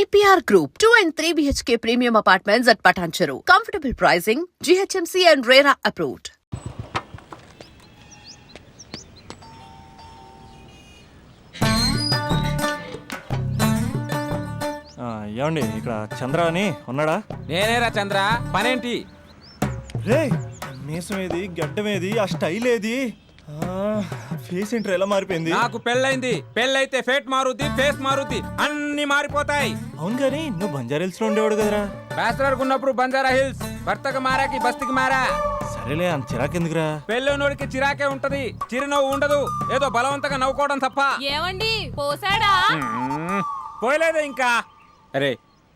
EPR Group, 2 and 3 BHK premium apartments at Patancheru. Comfortable pricing, GHMC and RERA approved. ఏమండి ఇక్కడ చంద్ర అని ఉన్నాడా? నేనేరా చంద్ర, పనేంటి? రే మీసం ఏది, గడ్డం ఏది, ఆ స్టైల్ ఏది, ఫేస్ ఏంట్రా ఎలా మారిపోయింది? నాకు పెళ్ళైంది, పెళ్ళైతే ఫేట్ మారుద్ది, ఫేస్ మారుద్ది, అన్ని మారిపోతాయి. అవును కానీ నువ్వు బంజారా హిల్స్ లో ఉండేవాడు కదరా? బ్యాచిలర్ ఉన్నప్పుడు బంజారా హిల్స్, భర్తకు మారాకి బస్తికి మారా. సరేలే, అంత చిరాకెందుకురా? పెళ్ళోనోడికి చిరాకే ఉంటది, చిరునవ్వు ఉండదు, ఏదో బలవంతంగా నవ్వుకోవడం తప్ప. ఏమండి పోసాడా? పోయలేదే ఇంకా. అరే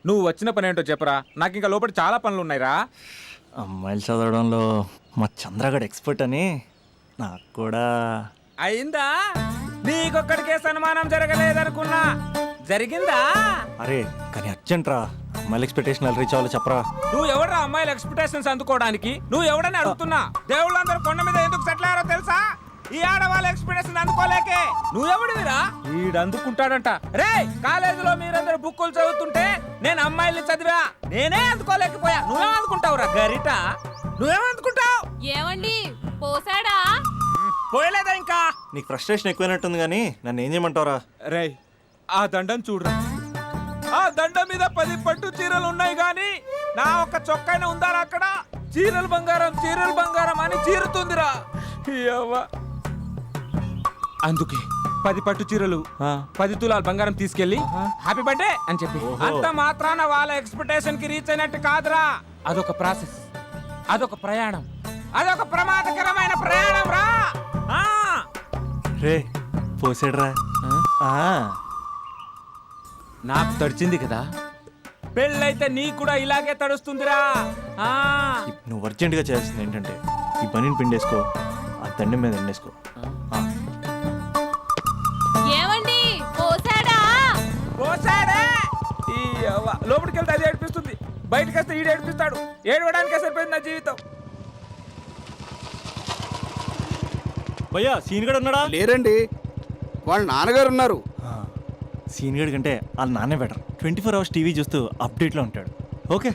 నువ్వు వచ్చిన పని ఏంటో చెప్పరా, నాకు ఇంకా లోపల చాలా పనులు ఉన్నాయిరా. అమ్మాయిలు చదవడంలో మా చంద్రగడ్ ఎక్స్పర్ట్ అని నాకు కూడా అయిందా? నీకొక్కడికే సన్మానం జరగలేదనుకున్నా, జరిగిందా? అరే కానీ అర్జెంట్ రా, అమ్మాయిల ఎక్స్పెక్టేషన్ ఎలా రీచ్ అవ్వాలో చెప్పరా. నువ్వు ఎవడరా అమ్మాయిల ఎక్స్పెక్టేషన్స్ అందుకోవడానికి? నువ్వు ఎవడని అడుగుతున్నా. దేవుళ్ళందరూ కొండ మీద ఎందుకు సెటిల్ అయ్యారో తెలుసా? ఈ ఆడవాళ్ళ ఎక్స్పెక్టేషన్ అందుకోలేకే. నువ్వెవడివిరా? వీడు అందుకుంటాడంట. రే కాలేజీలో మీరందరూ బుక్కులు చదువుతుంటే నేను అమ్మాయిల్ని చదివా, నేనే అందుకోలేకపోయా. నువ్వేం అందుకుంటావురా గరిట? నువ్వేం అందుకుంటావు? ఏమండి పోసాడా? పోయలేదా ఇంకా? నీకు ఫ్రస్ట్రేషన్ ఎక్కువైనట్టుంది కానీ నన్ను ఏం చేయమంటావురా? రే ఆ దండం చూడరా, ఆ దండం మీద 10 పట్టు చీరలు ఉన్నాయి గాని నా ఒక్క చొక్కానే ఉందారా అక్కడ? చీరలు బంగారం అని చీరుతుందిరా. అందుకే 10 పట్టు చీరలు 10 తులాలు బంగారం తీసుకెళ్లి హ్యాపీ బర్త్డే అని చెప్పి. అంత మాత్రాన వాళ్ళ ఎక్స్పెక్టేషన్ కి రీచ్ అయినట్టు కాదురా. అదొక ప్రాసెస్, అదొక ప్రయాణం, అదొక ప్రమాదకరమైన ప్రయాణం రా. రే పోసాడురా. నాకు తడిచింది కదా, పెళ్ళైతే నీకు కూడా ఇలాగే తడుస్తుందిరా. నువ్వు అర్జెంటుగా చేయాల్సింది ఏంటంటే ఈ పనిని పిండేసుకో, ఆ దండం మీద ఎండేసుకో. ఏమండి పోసాడా? పోసాడే. లోపలికి వెళ్తే అది ఏడిపిస్తుంది, బయటకు వస్తే ఈడు ఏడిపిస్తాడు. ఏడవడానికే సరిపోయింది నా జీవితం. భయ్యా సీన్ గడు ఉన్నాడా? లేరండి, వాళ్ళ నాన్నగారు ఉన్నారు. సీన్ గడి కంటే వాళ్ళ నాన్నే బెటర్. 24 hours టీవీ చూస్తూ అప్డేట్లో ఉంటాడు. ఓకే.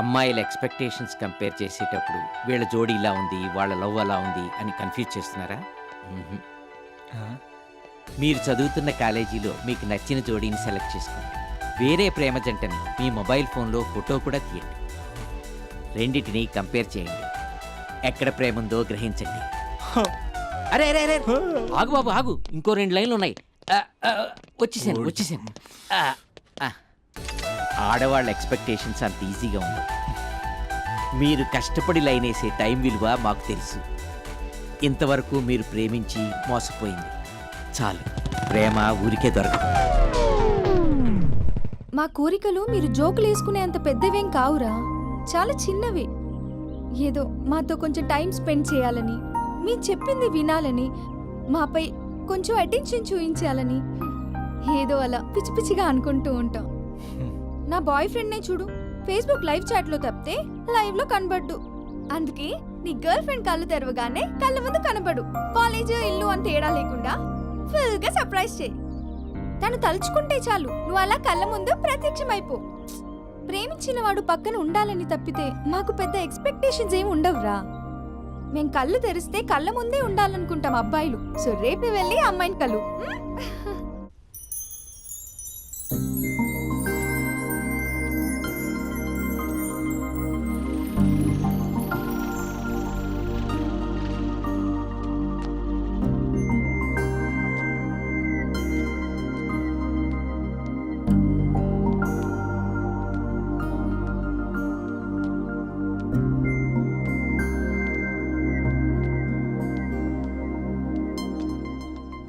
అమ్మాయిల ఎక్స్పెక్టేషన్స్ కంపేర్ చేసేటప్పుడు వీళ్ళ జోడీ ఇలా ఉంది, వాళ్ళ లవ్ అలా ఉంది అని కన్ఫ్యూజ్ చేస్తున్నారా? మీరు చదువుతున్న కాలేజీలో మీకు నచ్చిన జోడీని సెలెక్ట్ చేసుకోండి. వేరే ప్రేమ జంటని మీ మొబైల్ ఫోన్లో ఫోటో కూడా తీయండి. రెండింటిని కంపేర్ చేయండి. ఎక్కడ ప్రేమ ఉందో గ్రహించండి. అరే అరే అరే ఆగు బాబు ఆగు, ఇంకో 2 లైన్లు ఉన్నాయి. వచ్చేసాను. ఆడవాళ్ళ ఎక్స్పెక్టేషన్స్ అంత ఈజీగా ఉంది. మీరు కష్టపడి లైన్ వేసే టైం విలువ మాకు తెలుసు. ఇంతవరకు మీరు ప్రేమించి మోసపోయింది చాలు. ప్రేమ ఊరికే దొరకదు. మా కోరికలు మీరు జోకులు వేసుకునేంత పెద్దవేం కావురా, చాలా చిన్నవే. ఏదో మాతో కొంచెం టైం స్పెండ్ చేయాలని, మీరు చెప్పింది వినాలని, మాపై కొంచెం అటెన్షన్ చూపించాలని ఏదో అలా పిచ్చి పిచ్చిగా అనుకుంటూ ఉంటాం. నా బాయ్ ఫ్రెండ్నే చూడు, ఫేస్బుక్ లైవ్ చాట్లో తప్పితే లైవ్ లో కనబడ్డు. అందుకే నీ గర్ల్ ఫ్రెండ్ కళ్ళు తెరవగానే కళ్ళ ముందు కనబడు. కాలేజ్ ఇల్లు అని తేడా లేకుండా ఫుల్ గా సర్ప్రైజ్ చేయి. తను తలుచుకుంటే చాలు నువ్వు అలా కళ్ళ ముందు ప్రత్యక్షమైపో. ప్రేమించిన వాడు పక్కన ఉండాలని తప్పితే మాకు పెద్ద ఎక్స్పెక్టేషన్స్ ఏమి ఉండవురా. మేం కళ్ళు తెరిస్తే కళ్ళ ముందే ఉండాలనుకుంటాం అబ్బాయిలు. సో రేపే వెళ్ళి అమ్మాయిని కలు.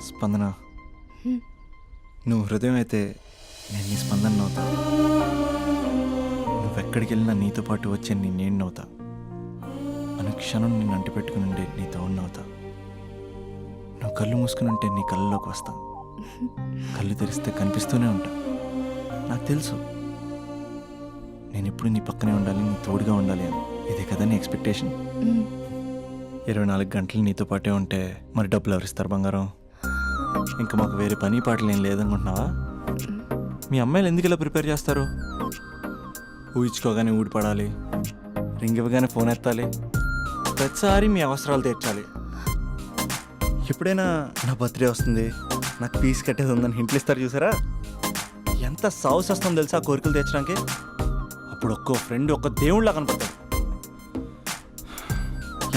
స్పందన, నువ్వు హృదయం అయితే నేను నీ స్పందన నవ్వుతా. నువ్వెక్కడికి వెళ్ళినా నీతో పాటు వచ్చే నేను నవ్వుతా. అనుక్షణం నిన్ను అంటి పెట్టుకుని ఉండే నీ తోడు నవ్వుతా. నువ్వు కళ్ళు మూసుకుని ఉంటే నీ కళ్ళలోకి వస్తా. కళ్ళు తెరిస్తే కనిపిస్తూనే ఉంటా. నాకు తెలుసు నేను ఎప్పుడు నీ పక్కనే ఉండాలి, నీ తోడుగా ఉండాలి అని. ఇదే కదా నీ ఎక్స్పెక్టేషన్? 24 గంటలు నీతో పాటే ఉంటే మరి డబ్బులు ఎవరిస్తారు బంగారం? ఇంకా మాకు వేరే పని పాటలు ఏం లేదనుకుంటున్నావా? మీ అమ్మాయిలు ఎందుకు ఇలా ప్రిపేర్ చేస్తారు? ఊహించుకోగానే ఊడిపడాలి, రింగ్ ఇవ్వగానే ఫోన్ ఎత్తాలి, ప్రతిసారి మీ అవసరాలు తీర్చాలి. ఎప్పుడైనా నా బర్త్డే వస్తుంది, నాకు ఫీజు కట్టేది ఉందని హింట్లు ఇస్తారు చూసారా? ఎంత సాహస్ వస్తుందో తెలుసా ఆ కోరికలు తీర్చడానికి? అప్పుడు ఒక్కో ఫ్రెండ్ ఒక్క దేవుళ్ళ కనపడతాడు.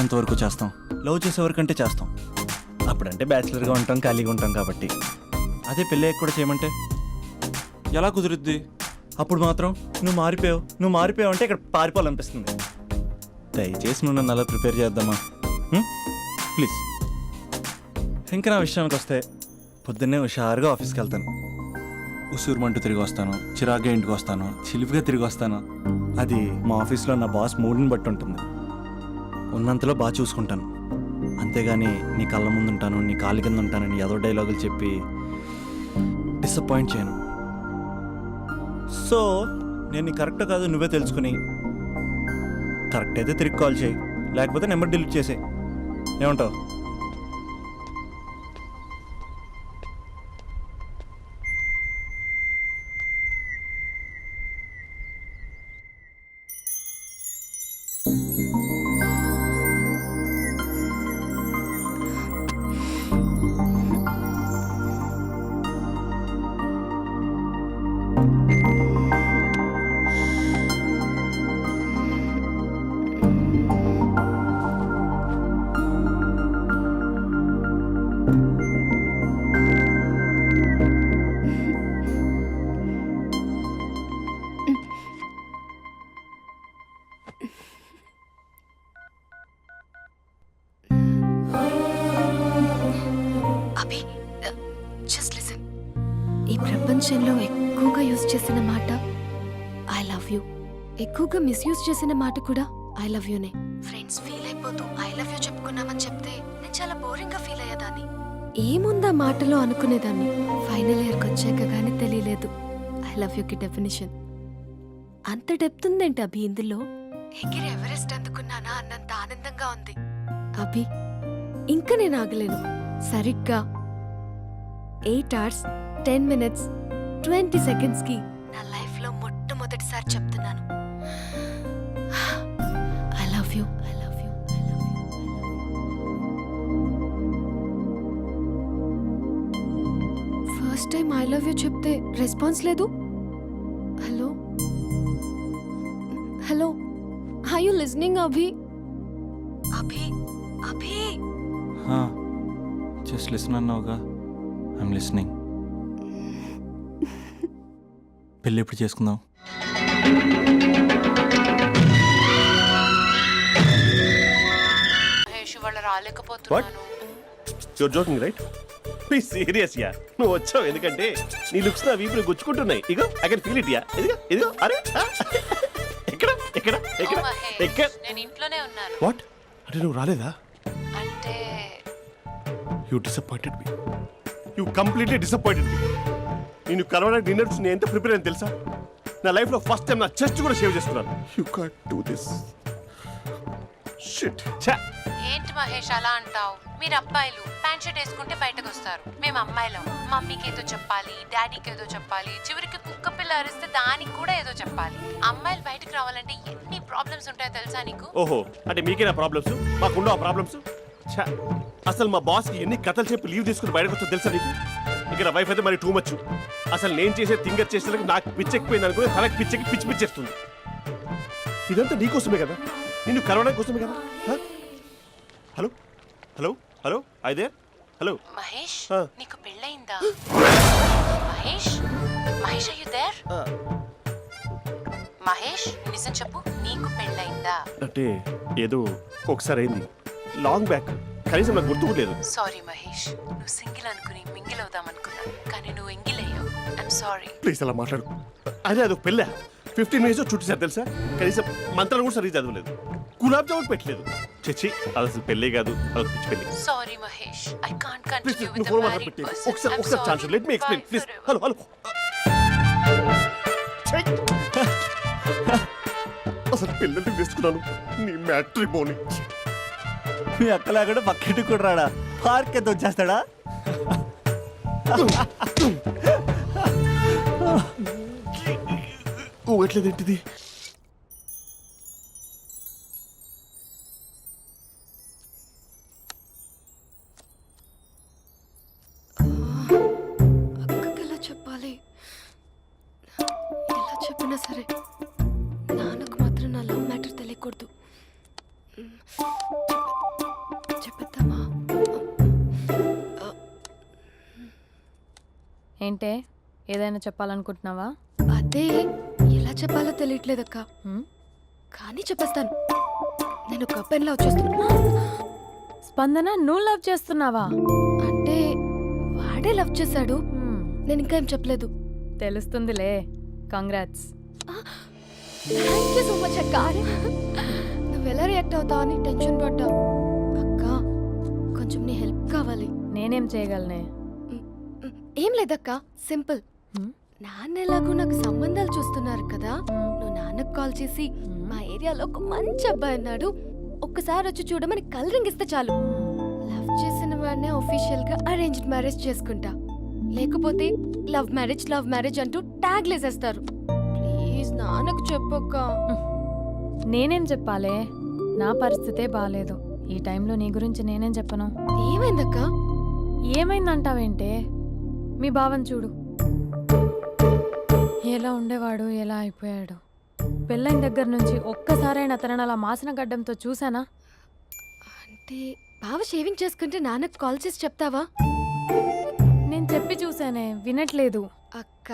ఎంతవరకు చేస్తాం? లవ్ చేసేవరకంటే చేస్తాం. అప్పుడంటే బ్యాచిలర్గా ఉంటాం, ఖాళీగా ఉంటాం కాబట్టి. అదే పెళ్ళి కూడా చేయమంటే ఎలా కుదురుద్ది? అప్పుడు మాత్రం నువ్వు మారిపోయావు అంటే ఇక్కడ పారిపోవాలనిపిస్తుంది. దయచేసి నువ్వు నన్ను అలా ప్రిపేర్ చేద్దామా ప్లీజ్. ఇంకా నా విషయానికి వస్తే పొద్దున్నే హుషారుగా ఆఫీస్కి వెళ్తాను. ఉసూరుమంటూ తిరిగి వస్తాను, చిరాగ్గా ఇంటికి వస్తాను, చిలిపిగా తిరిగి వస్తాను. అది మా ఆఫీస్లో నా బాస్ మూడ్ని బట్టి ఉంటుంది. ఉన్నంతలో బాగా చూసుకుంటాను, అంతేగాని నీ కళ్ళ ముందు ఉంటాను, నీ కాళ్ళ కింద ఉంటానని ఏదో డైలాగులు చెప్పి డిసప్పాయింట్ చేయను. సో నేను నీ కరెక్ట్ కాదు నువ్వే తెలుసుకుని కరెక్ట్ అయితే తిరిగి కాల్ చేయి, లేకపోతే నెంబర్ డిలీట్ చేసేయి. ఏమంటావు? Abhi, just listen. ఈ ప్రపంచంలో ఎక్కువగా యూజ్ చేసిన మాట ఐ లవ్ యూ, ఎక్కువగా మిస్యూజ్ చేసిన మాట కూడా ఐ లవ్ యూనే. ఫ్రెండ్స్ ఫీల్ అయిపోతూ ఐ లవ్ యూ చెప్పుకున్నామని చెప్తే నేను చాలా బోరింగ్ గా ఫీల్ అయ్యేదాన్ని. ఏముందా మాటలో అనుకునేదాన్ని. ఫైనల్ ఇయర్కి వచ్చాక గానీ తెలియలేదు ఐ లవ్ యూకి డెఫినేషన్. అంత డెప్త్ ఉందేంటి అభి ఇందులో? ఎగిరి ఎవరెస్ట్ అందుకున్నానా అన్నంత ఆనందంగా ఉంది అభి. ఇంకా నేను ఆగలేను. సరిగ్గా 8 hours 10 minutes 20 seconds కి నా లైఫ్ లో మొట్టమొదటిసారి చెప్తున్నాను I love you, I love you, I love you. First time I love you చెప్తే రెస్పాన్స్ లేదు. Hello hello, are you listening Abhi? Abhi Abhi just listen అన్నావుగా, ఐఎమ్ లిసనింగ్. పెళ్ళి ఎప్పుడు చేసుకుందాం? వాళ్ళు రాలేకపోతున్నాను. You're joking right? Please serious ya. నువ్వు వచ్చావు ఎందుకంటే నీ లుక్స్ నా వీపులు గుచ్చుకుంటున్నాయి. ఇగో I can feel it ya. ఇదిగో అరే ఎక్కడ ఎక్కడ ఎక్కడ ఎక్కడ? నేను ఇంట్లోనే ఉన్నాను. వాట్ అంటే నువ్వు రాలేదా? అంటే you disappointed me. You completely disappointed me. నేను కలవడానికి డిన్నర్స్ నేను ఎంత ప్రిపేర్ అని తెలుసా? నా లైఫ్లో ఫస్ట్ టైం నా చెస్ట్ కూడా సేవ్ చేస్తున్నాను. You can't do this shit. ఏంటి మహేష్ అలా అంటావు? మీరు అబ్బాయిలు ప్యాంట్ షర్ట్ వేసుకుంటే బయటకు వస్తారు. మేము అమ్మాయిలం, మమ్మీకి ఏదో చెప్పాలి, డాడీకి ఏదో చెప్పాలి, చివరికి కుక్క పిల్ల అరిస్తే దానికి కూడా ఏదో చెప్పాలి. అమ్మాయిలు బయటకు రావాలంటే ఎన్ని ప్రాబ్లమ్స్ ఉంటాయో తెలుసా నీకు? ఓహో, అంటే మీకేనా ప్రాబ్లమ్స్? మాకుండా ఆ ప్రాబ్లమ్స్? అసలు మా బాస్కి ఎన్ని కథలు చెప్పి లీవ్ తీసుకుని బయటకు వచ్చా తెలుసా నీకు? ఇక్కడ వైఫ్ అయితే మరి టూ మచ్. అసలు నేను చేసే థింగర్ చేసేందుకు నాకు పిచ్చెక్కిపోయింది అనుకుని తనకి పిచ్చెక్కి పిచ్చి పిచ్చేస్తుంది. ఇదంతా నీకోసమే కదా, నిన్ను కరోనా కోసమే కదా. హలో హలో హలో అయితే హలో మహేష్, నీకు పెళ్ళయిందా? Mahesh Mahesh are you there? Mahesh నిజం చెప్పు, నీకు పెళ్ళయిందా? అంటే ఏదో ఒకసారి అయింది, లాంగ్ బ్యాక్, కనీసం నాకు గుర్తుకోలేదు. సారీ మహేష్, నువ్వు సింగిల్ అనుకుని మింగిల్ అవుదాం అనుకున్నా, కానీ నువ్వు ఎంగిల్ అయ్యావు. I'm sorry. ప్లీజ్ అలా మాట్లాడు. అదే అదొక పెళ్ళా, 15 minutes చుట్టేసారు తెలుసా? కనీసం మంత్రాలు కూడా సరిగ్గా చదవలేదు, గులాబ్ జామున్ పెట్టలేదు. చచ్చి, అది అసలు పెళ్ళే కాదు, అదొక పిచ్చి పెళ్ళి. Sorry Mahesh, I can't please continue with నువ్వు ద ఫోన్ మ్యారీడ్ మాట్లాడి పర్సన్. ఒకసారి chance let me explain please. Hello hello. అసలు పిల్లల్ని వేసుకున్నాను నీ మ్యాట్రీ బోని. మీ అక్కలా కూడా పక్కింటికి కూడా రాడా? పార్క్ ఎంత వచ్చేస్తాడా? ఎట్లేదేంటిది? అక్కకి ఎలా చెప్పాలి? ఎలా చెప్పినా సరే నాన్నకు మాత్రం నా లవ్ మ్యాటర్ తెలియకూడదు. చెప్పేద్దామా? ఏంటే ఏదైనా చెప్పాలనుకుంటున్నావా? అదే ఎలా చెప్పాలో తెలియట్లేదక్క. హ్మ్? కానీ చెప్పేస్తాను. నేను ఒక అబ్బాయిని లవ్ చేస్తున్నా. స్పందన నువ్వు లవ్ చేస్తున్నావా? అంటే వాడే లవ్ చేశాడు. హ్మ్, నేను ఇంకా ఏం చెప్పలేదు. తెలుస్తుందిలే. Congrats. Thank you so much అక్క. నువ్వు ఎలా రియాక్ట్ అవుతావు అని టెన్షన్ పడ్డా. అక్క కొంచెం నీ హెల్ప్ కావాలి. నేనేం చేయగలనే? ఏం లేదక్క, సింపుల్. హ్మ్? నాన్న ఎలాగో నాకు సంబంధాలు చూస్తున్నారు కదా, నువ్వు నాన్నకు కాల్ చేసి మా ఏరియాలో ఒక మంచి అబ్బాయి అన్నాడు, ఒక్కసారి వచ్చి చూడమని కలరింగ్ ఇస్తే చాలు. లవ్ చేసిన వాడినే ఒఫీషియల్ గా అరేంజ్డ్ మ్యారేజ్ చేసుకుంటా. లేకపోతే లవ్ మ్యారేజ్ అంటూ ట్యాగ్ లేసేస్తారు. ప్లీజ్ నాన్నకు చెప్పక్క. నేనేం చెప్పాలే? నా పరిస్థితే బాలేదు. ఈ టైంలో నీ గురించి నేనేం చెప్పను? ఏమైందక్క? ఏమైందంటావేంటే? మీ భావం చూడు, ఎలా ఉండేవాడు, ఎలా అయిపోయాడు. పెళ్ళైన దగ్గర నుంచి ఒక్కసారైనా తనని అలా మాసిన గడ్డంతో చూసానా? అంటే బావ షేవింగ్ చేసుకుంటే నాన్నకు కాల్ చేసి చెప్తావా? నేను చెప్పి చూసానే, వినట్లేదు. అక్క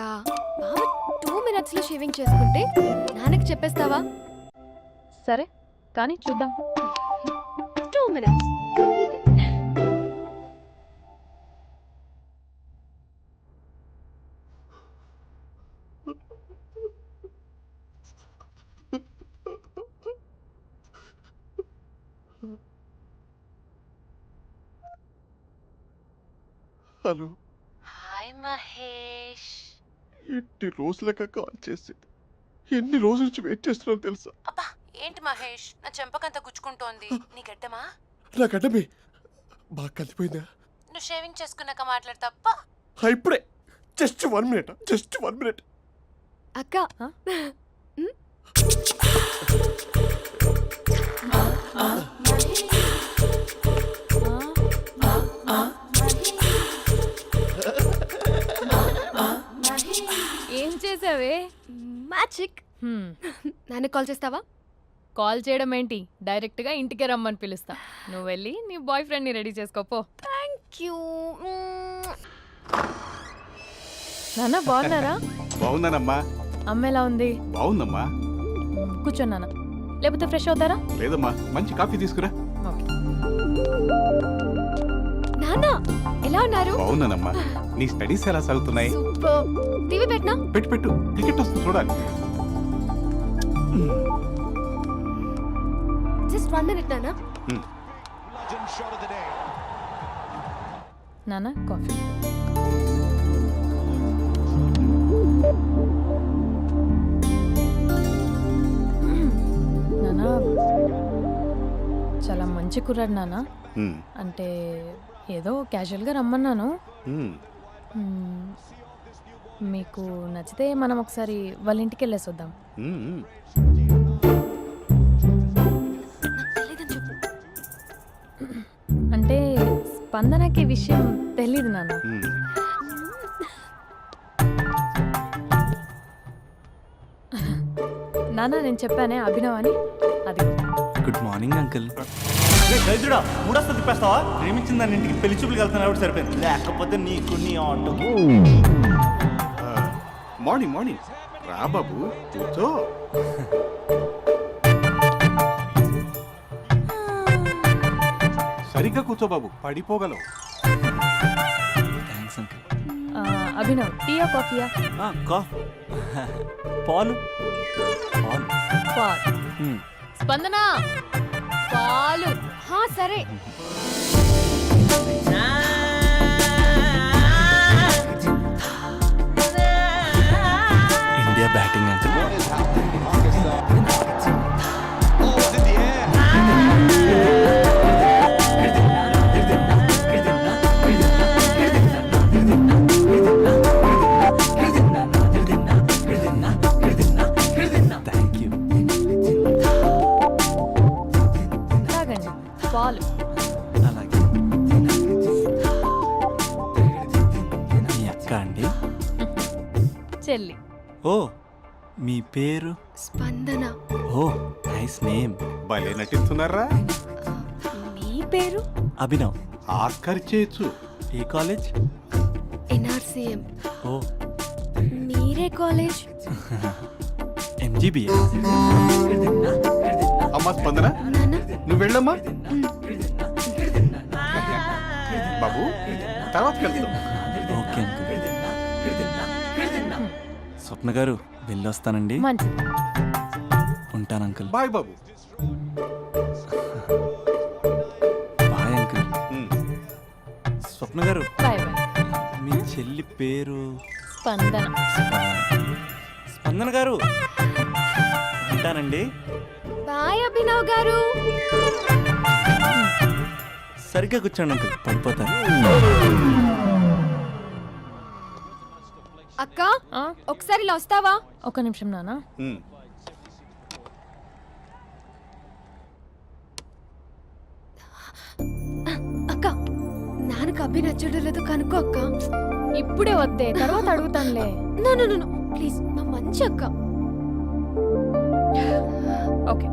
బావ 2 minutes లో షేవింగ్ చేసుకుంటే నాన్నకి చెప్పేస్తావా? సరే కానీ చూద్దాం. 2 minutes. Hello, hi Mahesh. ఎన్ని రోజులక కాల్ చేసింది? ఎన్ని రోజుల నుంచి వెయిట్ చేస్తున్నావు తెలుసా? అబ్బా ఏంటి మహేష్, నా చెంపకంత గుచ్చుకుంటోంది. నీ గడ్డమా? నా గడ్డమే బాగా కలిపోయిందా? నువ్వు షేవింగ్ చేసుకున్నాక మాట్లాడతాప్పా. ఇప్పుడే జస్ట్ 1 minute, జస్ట్ 1 minute. అక్క ఏం చేసావే? మ్యాజిక్. నాన్న కాల్ చేస్తావా? కాల్ చేయడం ఏంటి, డైరెక్ట్ గా ఇంటికే రమ్మని పిలుస్తా. నువ్వు వెళ్ళి నీ బాయ్ ఫ్రెండ్ ని రెడీ చేసుకోపో. Thank you. నాన్న బాగున్నారా? బాగున్నానమ్మా. అమ్మ ఎలా ఉంది? బాగుందమ్మా. కూర్చో నాన్న, లేకపోతే ఫ్రెష్ అవుతారా? లేదమ్మా, మంచి కాఫీ తీసుకురా. ఓకే. నాన్న ఎలా ఉన్నారు? బాగున్నానమ్మా. నీ స్టడీస్ ఎలా సాగుతున్నాయి? సూపర్. టీవీ పెట్టనా? పెట్టు, క్రికెట్ వస్తుంది చూడాలి. జస్ట్ 1 minute నాన్న. నాన్న కాఫీ. నాన్న చాలా మంచి కుర్రాడు నాన్న. అంటే ఏదో క్యాజువల్గా రమ్మన్నాను. మ్మ్. మీకు నచ్చితే మనం ఒకసారి వాళ్ళ ఇంటికి వెళ్ళేసి వద్దాం. నాకు తెలీదని చెప్పు. అంటే స్పందనకి విషయం తెలీదు నాన్న. నాన్న నేను చెప్పానే అభినవ్ అని, అది. Good morning uncle. దరిద్రుడా, మూడొస్తా తిప్పేస్తావా? ప్రేమించిన దాని ఇంటికి పెళ్లి చూపులు వెళ్తున్నా సరిపోయింది, లేకపోతే నీకు నీ ఆటో. మార్నింగ్ రా బాబు, కూర్చో. సరిగ్గా కూర్చో బాబు, పడిపోగలవు. Thanks uncle. అభినవ్ టీయా కాఫీయా? పాలు. పాలు. స్పందన పాలు. హా సరే. India batting uncle. చెల్లి. ఓ మీ పేరు? స్పందన. Oh nice name. భలే నటిస్తున్నారా? మీ పేరు? అభినవ్. ఆస్కర్ చేయొచ్చు. ఏ కాలేజ్? ఎన్ఆర్సీఎం. ఓ మీరే కాలేజ్? ఎంజీబీఏ. అమ్మా స్పందన, నాన్న. నువ్వు వెళ్ళమ్మా. బాబు తర్వాత వెళ్తాం. Okay uncle. స్వప్న గారు వెళ్ళొస్తానండి. మంచిది. ఉంటాను అంకుల్. బాయ్ బాబు. Bye uncle. స్వప్న గారు బాయ్ బాయ్. మీ చెల్లి పేరు? స్పందన. స్పందన గారు ఉంటానండి. బాయ్ అభినవ్ గారు. సరిగ్గా కూర్చోండి అంకుల్, పడిపోతారు. అక్క ఆ, ఒకసారి ఇలా వస్తావా? ఒక నిమిషం నాన్న. అక్క నాన్నకు అభి నచ్చడం లేదో కనుక్కో అక్క. ఇప్పుడే వద్దే, తర్వాత అడుగుతానులే. నో నో నో ప్లీజ్, నా మంచి అక్క. ఓకే.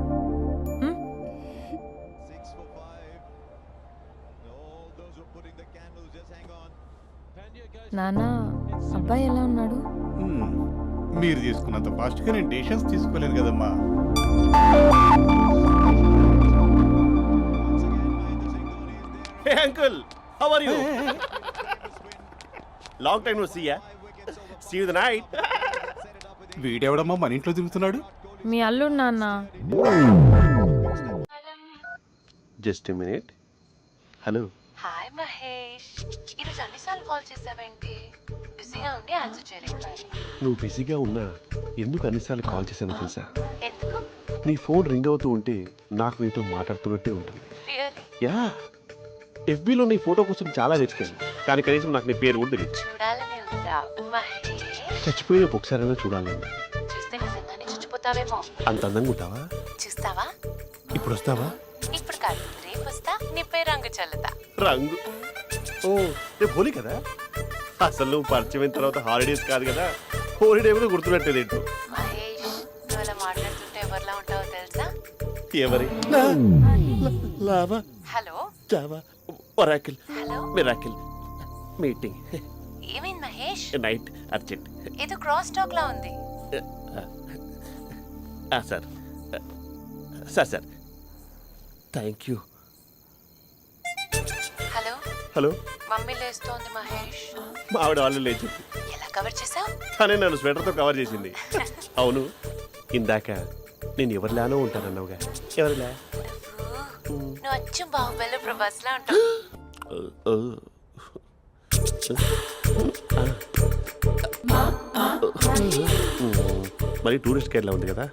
నాన్న, అబ్బాయి ఎలా ఉన్నాడు? మీరు తీసుకున్నంత ఫాస్ట్ గా నేను డెసిషన్స్ తీసుకోలేను కదమ్మా. Hey uncle, how are you? Long time no see ya. See you the night. వీడెవడమ్మా మన ఇంట్లో తిరుగుతున్నాడు? మీ అల్లుడు నాన్న. Just a minute. Hello. Hi Mahesh, ఈరోజు అన్నిసార్లు కాల్ చేసావేంటి? బిజీగా ఉండి ఆన్సర్ చేయలేకపోయాను. నువ్వు బిజీగా ఉన్నా ఎందుకు అన్నిసార్లు కాల్ చేశానో తెలుసా? ఎందుకు? నీ ఫోన్ రింగ్ అవుతూ ఉంటే నాకు నీతో మాట్లాడుతున్నట్టే ఉంటుంది. రియల్లీ? యా, ఎఫ్బీలో నీ ఫోటో కోసం చాలా వెతికాను, కానీ కనీసం నాకు నీ పేరు కూడా తెలియదు. చూడాలని ఉందా మహేష్? చచ్చిపోయిన ఒకసారైనా చూడాలని. చూస్తే నిజంగానే చచ్చిపోతావేమో. అంత అందంగా ఉంటావా? చూస్తావా? ఇప్పుడు వస్తావా? ఇప్పుడు కాదు, రేపు వస్తా, నీపై రంగు చల్లుతా. రంగు? ఓ రేపు హోలీ కదా. అసలు నువ్వు పరిచయం అయిన తర్వాత హాలిడేస్ కాదు కదా, హోలిడే కూడా గుర్తుపెట్టేది ఏంటో. మహేష్, నువ్వు అలా మాట్లాడుతుంటే ఎవరిలా ఉంటావో తెలుసా? ఎవరి? Lava, hello. Java, Oracle, hello. Miracle, meeting, ఏమైంది మహేష్? Night, urgent. ఏదో క్రాస్ టాక్ లా ఉంది. Sir sir sir thank you. Hello. Hello. Mummy లేస్తోంది మహేష్. మా ఆవిడ వాళ్ళు లేచి ఎలా కవర్ చేసావు? తనే నన్ను స్వెటర్తో కవర్ చేసింది. అవును, ఇందాక నేను ఎవరిలానో ఉంటానన్నావుగా, ఎవరిలా? నువ్వు అచ్చం బాహుబలి ప్రభాస్ లా ఉంటావు. మరి టూరిస్ట్ గైడ్లా ఉంది కదా.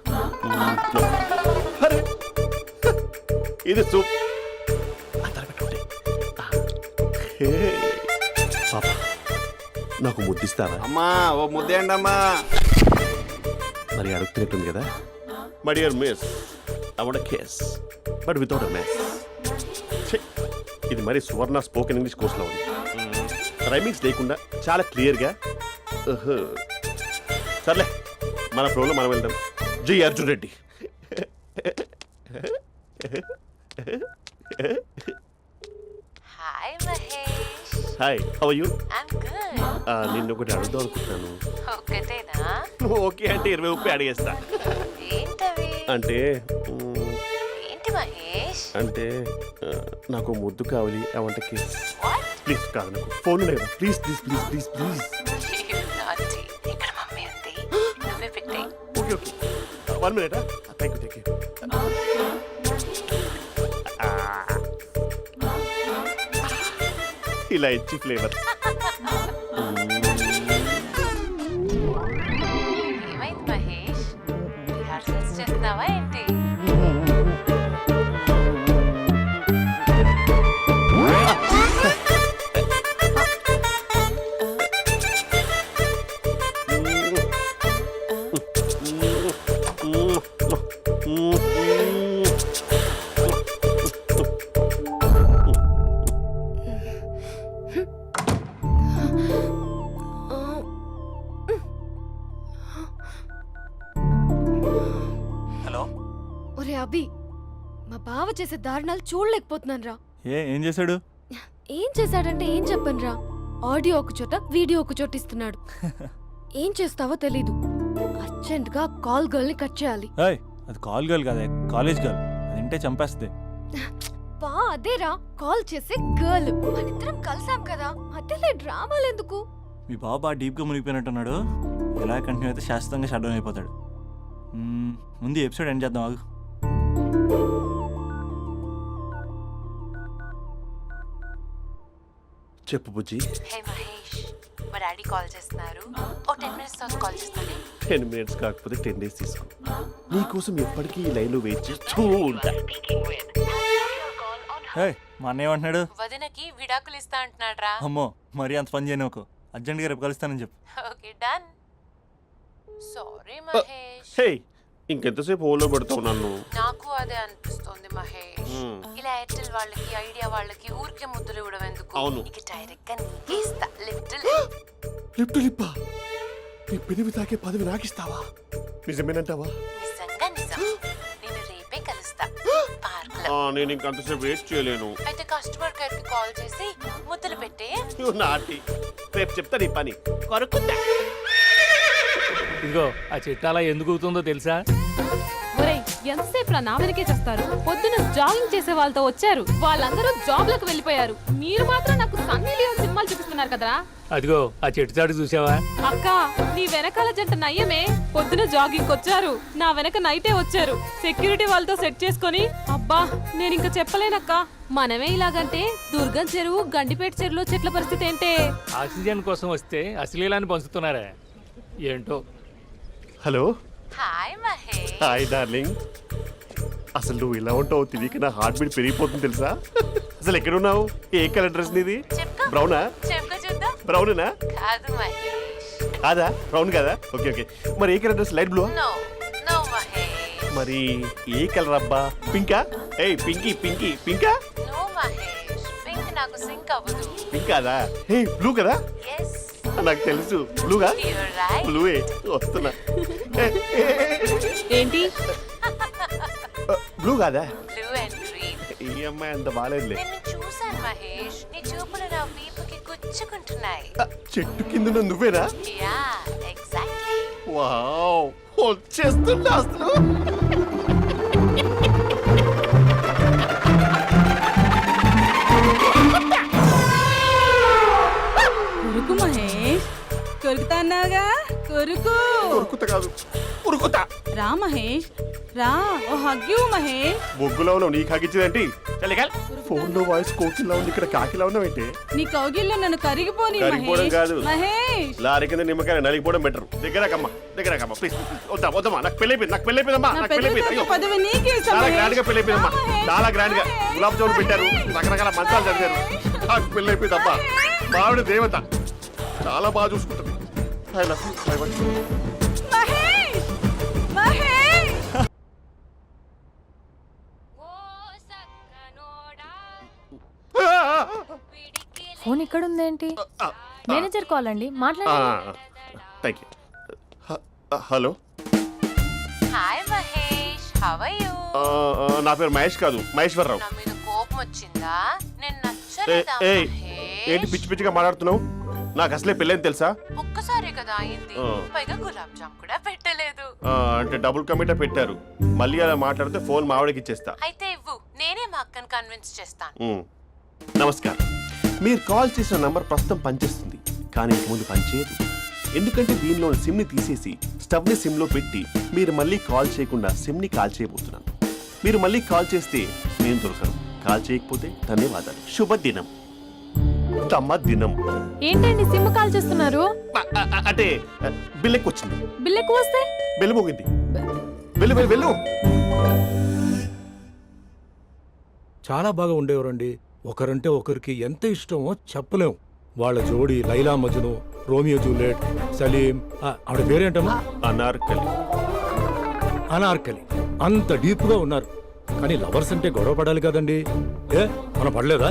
అరే, ఇది సూప్. పాపా, నాకు ముద్దిస్తావా? అమ్మా ఓ ముద్దేయండి అమ్మా. మరి అడుగుతున్నట్టుంది కదా. My dear miss, I want kiss but without a mess. ఇది మరి సువర్ణ స్పోకెన్ ఇంగ్లీష్ కోర్సులో ఉంది. రైమింగ్స్ లేకుండా చాలా క్లియర్గా. సర్లే, మన ఫ్లోలో మనం వెళ్దాం. జి Arjun Reddy. Hi Mahesh. Hi, how are you? I'm good. నిన్ను ఒకటి అడుగుదాం అనుకుంటున్నాను. ఒక్కటేనా? ఓకే అంటే 20 రూపాయలు అడిగేస్తా. ఏంటవి? అంటే ఏంటి మహేష్? అంటే నాకు ముద్దు కావాలి. I want kiss. What? Please కాదు, నాకు ఫోన్ లేదు. Please please please please please. నాటి ఇక్కడ మమ్మీ ఉంది, నువ్వే పెట్టే. Okay okay, 1 minute. Thank you thank you. ఇలా ఇచ్చి ఫ్లేవర్. ఏమైంది మహేష్? రిహార్సల్స్ చేస్తున్నావా ఏంటి? అభి, మా బావ చేసే దారుణాలు చూడలేకపోతున్నాను రా. ఏం చేశాడు? ఏం చేశాడంటే ఏం చెప్పనురా. ఆడియో ఒక చోట, వీడియో ఒక చోట ఇస్తున్నాడు. ఏం చేస్తావో తెలీదు. అర్జెంట్ గా కాల్ గర్ల్ ని కట్ చేయాలి. ఏయ్, అది కాల్ గర్ల్ కాదే, కాలేజ్ గర్ల్. అది వింటే చంపేస్తుంది. బా అదేరా, కాల్ చేసే గర్ల్. మనిద్దరం కలిసాం కదా, మధ్యలో డ్రామాలు ఎందుకు? మీ బాబా డీప్గా మునిగిపోయినట్టున్నాడు. ఎలా కంటిన్యూ అయితే శాశ్వతంగా షట్ డౌన్ అయిపోతాడు. ముందు ఎపిసోడ్ ఎండ్ చేద్దాం, ఆగు. చెప్పు బుజ్జి. హే మహేష్, మా డాడీ కాల్ చేస్తున్నారు. ఓ 10 minutes తర్వాత కాల్ చేస్తాను. 10 minutes కాకపోతే 10 days తీసుకో. నీకోసం ఎప్పటికీ ఈ లైన్లో వెయిట్ చేస్తూ ఉంటా. ఏయ్, మా అన్నయ్య ఏమంటున్నాడు? వదినకి విడాకులు ఇస్తా అంటున్నాడు రా. అమ్మో, మరీ అంత పని చేయను. ఒక అర్జెంట్గా రేపు కలుస్తానని చెప్పు. Okay done. సారీ మహేష్. హే, ఇంకెంతసేపు హోల్లో పెడతావు నన్ను? నాకు అదే అనిపిస్తుంది మహేష్. ఇలా ఎయిర్టెల్ వాళ్ళకి, ఐడియా వాళ్ళకి ఊరికే ముద్దులు ఇవ్వడం ఎందుకు? అవును. ఇక డైరెక్ట్ గా నీకే ఇస్తా. లిఫ్ట్ లిప్టు లిప్పా, నీ పెనివి తాకే పదవి నాకిస్తావా? నిజమేనంటావా? నిజంగా నిజం. నేను రేపే కలుస్తా పార్క్ లో. నేను ఇంకంతసేపు వెయిట్ చేయలేను. అయితే కస్టమర్ కేర్ కి కాల్ చేసి ముద్దులు పెట్టే. నాటి రేపు చెప్తా నీ పని. కొరుకుంటా. ఇదిగో ఆ చిట్టాలా ఎందుకు అవుతుందో తెలుసా? ఒరేయ్, ఎంతసేపు రా నా వెనకే చేస్తారు? పొద్దున జాగింగ్ చేసే వాళ్ళతో వచ్చారు, వాళ్ళందరూ జాబ్లకు వెళ్ళిపోయారు. మీరు మాత్రం నాకు సన్నీ లియోన్ సినిమాలు చూపిస్తున్నారు కదరా. అదిగో ఆ చెట్టు చాటు చూసావా? అక్క, నీ వెనకాల జంట నయ్యమే. పొద్దున జాగింగ్ వచ్చారు, నా వెనక నైటే వచ్చారు. సెక్యూరిటీ వాళ్ళతో సెట్ చేసుకొని, అబ్బా నేను ఇంకా చెప్పలేనక్క. మనమే ఇలాగంటే దుర్గం చెరువు, గండిపేట చెరువులో చెట్ల పరిస్థితి ఏంటే? ఆక్సిజన్ కోసం వస్తే అశ్లీలాన్ని పంచుతున్నారా ఏంటో. Hello. Hi Mahesh. Hi darling. అసలు నువ్వు ఇలా ఉంటావు తెలియక నా హార్ట్ బీట్ పెరిగిపోతుంది తెలుసా? అసలు ఎక్కడున్నావు? ఏ కలర్ డ్రెస్ నీది? చెప్పుకో. బ్రౌనా? చెప్పుకో చూద్దాం. బ్రౌనేనా? కాదు మహేష్. కాదా? బ్రౌన్ కదా? Okay okay. మరి ఏ colour dress? Light blue? No no Mahesh. మరి ఏ కలర్ అబ్బా? పింకా? ఏయ్ పింకీ పింకీ పింకా? నో మహేష్, పింక్ నాకు సింక్ అవ్వదు. పింక్ కాదా? ఏ బ్లూ కదా? ఎస్, నాకు తెలుసు. బ్లూగా? You're right. బ్లూవే వస్తున్నా. ఏంటి? బ్లూ కాదా? Blue and green. ఈ అమ్మాయి అంత బాగాలేదులే. నిన్ను చూశాను మహేష్, నీ చూపులు నా వీపుకి గుచ్చుకుంటున్నాయి. చెట్టు కింద నువ్వేనా? Yeah exactly. వావ్, వచ్చేస్తున్నా అసలు. కొరుకు మహేష్, కొరుకుతా అన్నావుగా, కొరుకు. ఉరుకుత కాదు, ఉరుకుతా. రా మహేష్, రా. ఓ హగ్గు మహేష్. బొగ్గులో ఉన్నావు, నీకు హగిచ్చిందేంటి? ఫోన్ లో వాయిస్ కోకిలా ఉంది, ఇక్కడ కాకిలా ఉన్నావేంటి? నీ కౌగిల్లో నన్ను కరిగిపోని కరిగిపోవడం కాదు, మహేష్. లారీ కింద నిమ్మకాయ నలిగిపోవడం బెటర్. దగ్గరకమ్మా ప్లీజ్. వద్దమ్మా, నాకు పెళ్ళైపోయింది, నాకు పెళ్ళైపోయిందమ్మా, నాకు పెళ్ళైపోయింది. అయ్యో, పదవి నీకే ఇస్తా చాలా మహేష్. గ్రాండ్ గా పెళ్ళైపోయిందమ్మా, చాలా గ్రాండ్ గా. గులాబ్ జామున్ పెట్టారు, రకరకాల మంచాలు చదివారు. నాకు పెళ్ళైపోయిందమ్మా. మావిడ దేవత, చాలా బాగా చూసుకుంటుంది. I love you. I want you. Mahesh, Mahesh. Phone ఇక్కడ ఉందేంటి? మేనేజర్ కాల్ అండి, మాట్లాడండి. Thank you. Hello. Hi Mahesh, how are you? నా పేరు మహేష్ కాదు, మహేశ్వరరావు. నా మీద కోపం వచ్చిందా? నేను నచ్చలేదా ఏంటి మహేష్? పిచ్చి పిచ్చిగా మాట్లాడుతున్నావు? నాకు అసలే పెళ్ళని తెలుసా? ఒక్కసారి కదా అయింది, పైగా గులాబ్ జామ్ కూడా పెట్టలేదు. అంటే డబుల్ కమిటా పెట్టారు. మళ్ళీ అలా మాట్లాడితే ఫోన్ మావిడకి ఇచ్చేస్తా. అయితే ఇవ్వు, నేనే మా అక్కని కన్విన్స్ చేస్తాను. నమస్కారం. మీరు కాల్ చేసిన నంబర్ ప్రస్తుతం పనిచేస్తుంది, కానీ ఇంక ముందు పనిచేయదు. ఎందుకంటే దీనిలో సిమ్ని తీసేసి స్టవ్ని సిమ్లో పెట్టి మీరు మళ్ళీ కాల్ చేయకుండా సిమ్ని కాల్ చేయబోతున్నాను. మీరు మళ్ళీ కాల్ చేస్తే నేను దొరకను, కాల్ చేయకపోతే ధన్యవాదాలు. శుభదినం. తమ దినం. ఏంటండి సిమ్ కాల్ చేస్తున్నారు? అంటే బిల్ ఎక్కువ వచ్చింది. బిల్ ఎక్కువ వస్తే? బిల్లు మోగింది. వెళ్ళు. చాలా బాగా ఉండేవారండి. ఒకరంటే ఒకరికి ఎంత ఇష్టమో చెప్పలేం. వాళ్ళ జోడి లైలా మజ్ను, రోమియో జూలియట్, సలీం, ఆవిడ పేరేంటమ్మా? అనార్కలి. అంత డీప్ గా ఉన్నారు. కానీ లవర్స్ అంటే గొడవ పడాలి కదండి. మనం పడలేదా?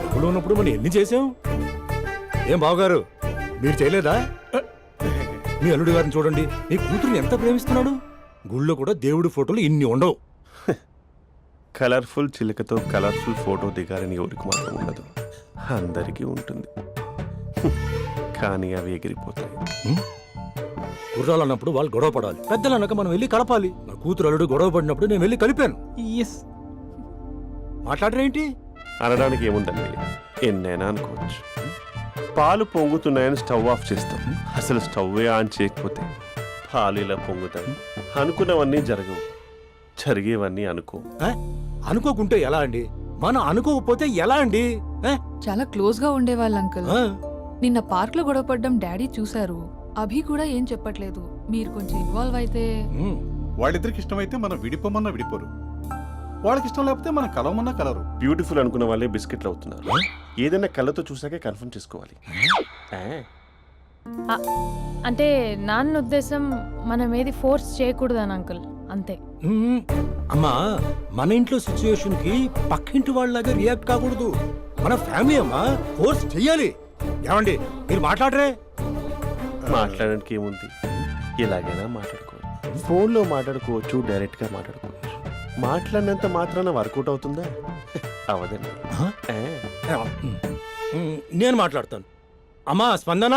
ఎప్పుడు ఉన్నప్పుడు మనం ఎన్ని చేసాం? ఏం బావగారు, మీరు చేయలేదా? మీ అల్లుడి గారిని చూడండి, మీ కూతురుని ఎంత ప్రేమిస్తున్నాడు. గుళ్ళో కూడా దేవుడి ఫోటోలు ఇన్ని ఉండవు. కలర్ఫుల్ చిలుకతో కలర్ఫుల్ ఫోటో దిగాలని ఎవరికి మాత్రం ఉండదు, అందరికీ ఉంటుంది. కానీ అవి ఎగిరిపోతాయి. గుర్రాలు అన్నప్పుడు వాళ్ళు గొడవ పడాలి, పెద్దలు అన్నాక మనం వెళ్ళి కలపాలి. నా కూతురు అల్లుడు గొడవ పడినప్పుడు నేను వెళ్ళి కలిపాను. మాట్లాడరేంటి? అనడానికి ఏముందండి, ఎన్నైనా అనుకోవచ్చు. పాలు పొంగుతున్నాయని స్టవ్ ఆఫ్ చేస్తాం, అసలు స్టవ్వే ఆన్ చేయకపోతే పాలు ఇలా పొంగుతాయి. అనుకున్నవన్నీ జరగవు, జరిగేవన్నీ అనుకో. అనుకోకుంటే ఎలా అండి? మనం అనుకోకపోతే ఎలా అండి? చాలా క్లోజ్ గా ఉండేవాళ్ళు అంకుల్. ఆ? నిన్న పార్క్ లో గొడవ పడ్డం డాడీ చూశారు. అభి కూడా ఏం చెప్పట్లేదు. మీరు కొంచెం ఇన్వాల్వ్ అయితే. ఉమ్. వాళ్ళిద్దరికి ఇష్టమైతే మనం విడిపోమన్నా విడిపోరు, వాళ్ళకి ఇష్టం లేకపోతే మనం కలవమన్నా కలరు. బ్యూటిఫుల్ అనుకున్న వాళ్ళే బిస్కెట్లు అవుతున్నారు. ఏదైనా కళ్ళతో చూసాకే కన్ఫర్మ్ చేసుకోవాలి. అంటే నాన్న ఉద్దేశం మనం ఏది ఫోర్స్ చేయకూడదని అంకుల్, అంతే. ఉమ్. అమ్మా, మన ఇంట్లో సిచ్యుయేషన్ కి పక్కింటి వాళ్ళలాగా రియాక్ట్ కాకూడదు. మన ఫ్యామిలీ అమ్మా, ఫోర్స్ చెయ్యాలి. ఏమండి మీరు మాట్లాడరే? మాట్లాడడానికి ఏముంది, ఎలాగైనా మాట్లాడుకోవచ్చు. ఫోన్లో మాట్లాడుకోవచ్చు, డైరెక్ట్గా మాట్లాడుకోవచ్చు. మాట్లాడినంత మాత్రాన వర్కౌట్ అవుతుందా? అవదండి. నేను మాట్లాడతాను. అమ్మా స్పందన,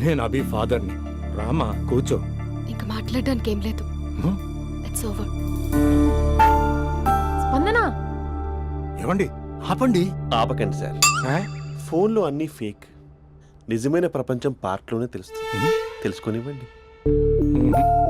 నేను అభి ఫాదర్ని. రామా కూర్చో. ఇంకా మాట్లాడడానికి ఏం లేదు. హ్మ్? It's over. స్పందన, ఏమండి ఆపండి. ఆపకండి సార్, ఫోన్లో అన్నీ ఫేక్. నిజమైన ప్రపంచం పార్ట్లోనే తెలుస్తుంది. తెలుసుకొనివ్వండి.